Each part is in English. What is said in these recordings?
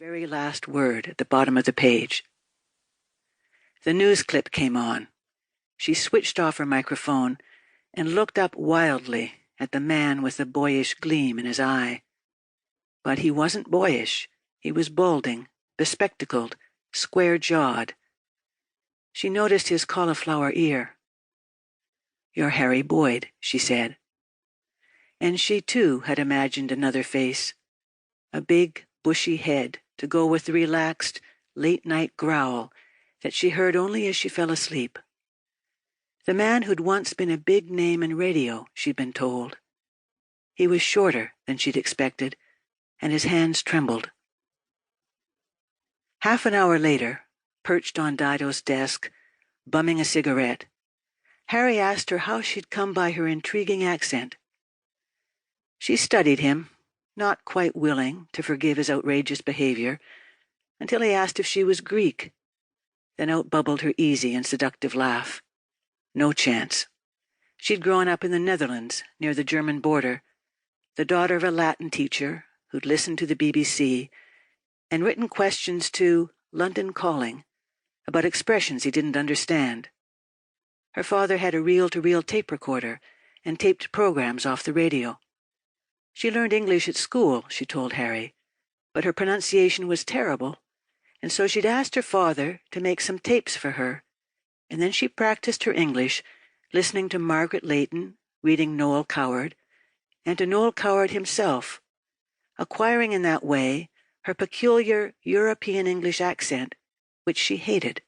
very last word at the bottom of the page. The news clip came on. She switched off her microphone and looked up wildly at the man with the boyish gleam in his eye. But he wasn't boyish. He was balding, bespectacled, square-jawed. She noticed his cauliflower ear. "You're Harry Boyd," she said. And she, too, had imagined another face, a big, bushy head to go with the relaxed, late-night growl that she heard only as she fell asleep. The man who'd once been a big name in radio, she'd been told. He was shorter than she'd expected, and his hands trembled. Half an hour later, perched on Dido's desk, bumming a cigarette, Harry asked her how she'd come by her intriguing accent. She studied him, not quite willing to forgive his outrageous behavior, until he asked if she was Greek, then out-bubbled her easy and seductive laugh. No chance. She'd grown up in the Netherlands, near the German border, the daughter of a Latin teacher who'd listened to the BBC and written questions to London Calling about expressions he didn't understand. Her father had a reel-to-reel tape recorder and taped programs off the radio. She learned English at school, she told Harry, but her pronunciation was terrible, and so she'd asked her father to make some tapes for her, and then she practiced her English, listening to Margaret Leighton, reading Noel Coward, and to Noel Coward himself, acquiring in that way her peculiar European English accent, which she hated.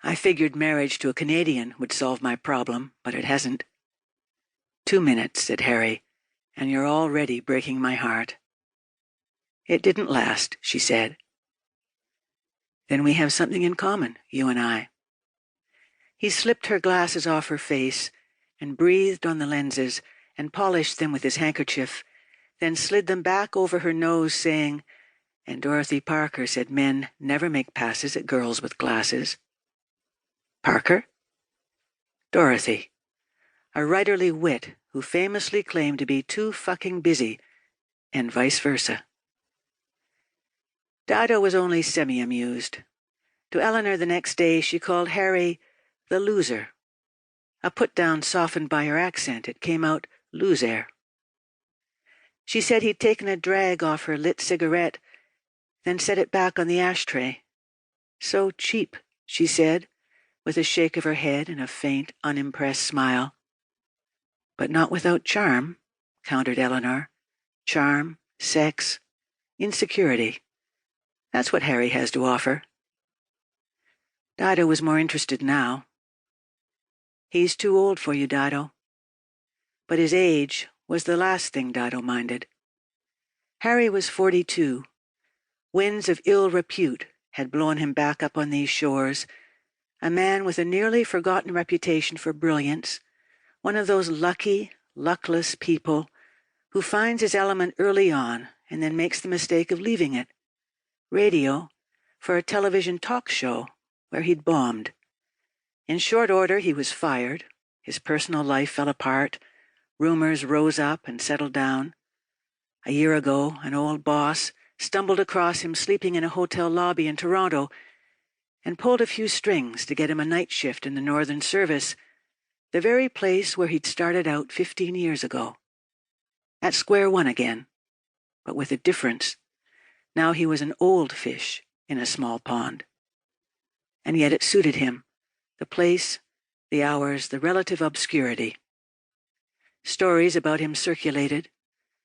"I figured marriage to a Canadian would solve my problem, but it hasn't." "2 minutes," said Harry, "and you're already breaking my heart." "It didn't last," she said. "Then we have something in common, you and I." He slipped her glasses off her face and breathed on the lenses and polished them with his handkerchief, then slid them back over her nose, saying, "And Dorothy Parker said men never make passes at girls with glasses." "Parker?" "Dorothy. A writerly wit who famously claimed to be too fucking busy, and vice versa." Dido was only semi-amused. To Eleanor the next day she called Harry the loser. A put-down softened by her accent, it came out loser. She said he'd taken a drag off her lit cigarette, then set it back on the ashtray. "So cheap," she said, with a shake of her head and a faint, unimpressed smile. "But not without charm," countered Eleanor. "Charm, sex, insecurity. That's what Harry has to offer." Dido was more interested now. "He's too old for you, Dido." But his age was the last thing Dido minded. Harry was 42. Winds of ill repute had blown him back up on these shores, a man with a nearly forgotten reputation for brilliance, one of those lucky, luckless people who finds his element early on and then makes the mistake of leaving it. Radio for a television talk show where he'd bombed. In short order he was fired, his personal life fell apart, rumors rose up and settled down. A year ago, an old boss stumbled across him sleeping in a hotel lobby in Toronto and pulled a few strings to get him a night shift in the Northern Service, the very place where he'd started out 15 years ago. At square one again, but with a difference. Now he was an old fish in a small pond. And yet it suited him, the place, the hours, the relative obscurity. Stories about him circulated,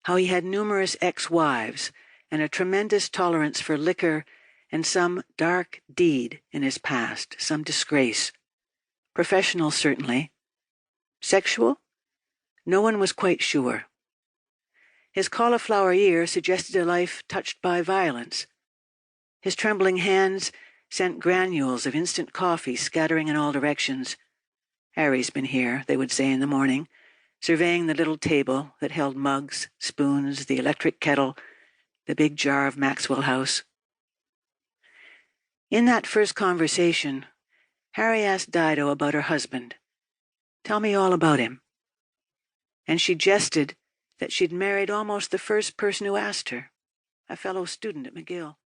how he had numerous ex-wives and a tremendous tolerance for liquor and some dark deed in his past, some disgrace. Professional, certainly. Sexual? No one was quite sure. His cauliflower ear suggested a life touched by violence. His trembling hands sent granules of instant coffee scattering in all directions. "Harry's been here," they would say in the morning, surveying the little table that held mugs, spoons, the electric kettle, the big jar of Maxwell House. In that first conversation, Harry asked Dido about her husband. "Tell me all about him." And she jested that she'd married almost the first person who asked her, a fellow student at McGill.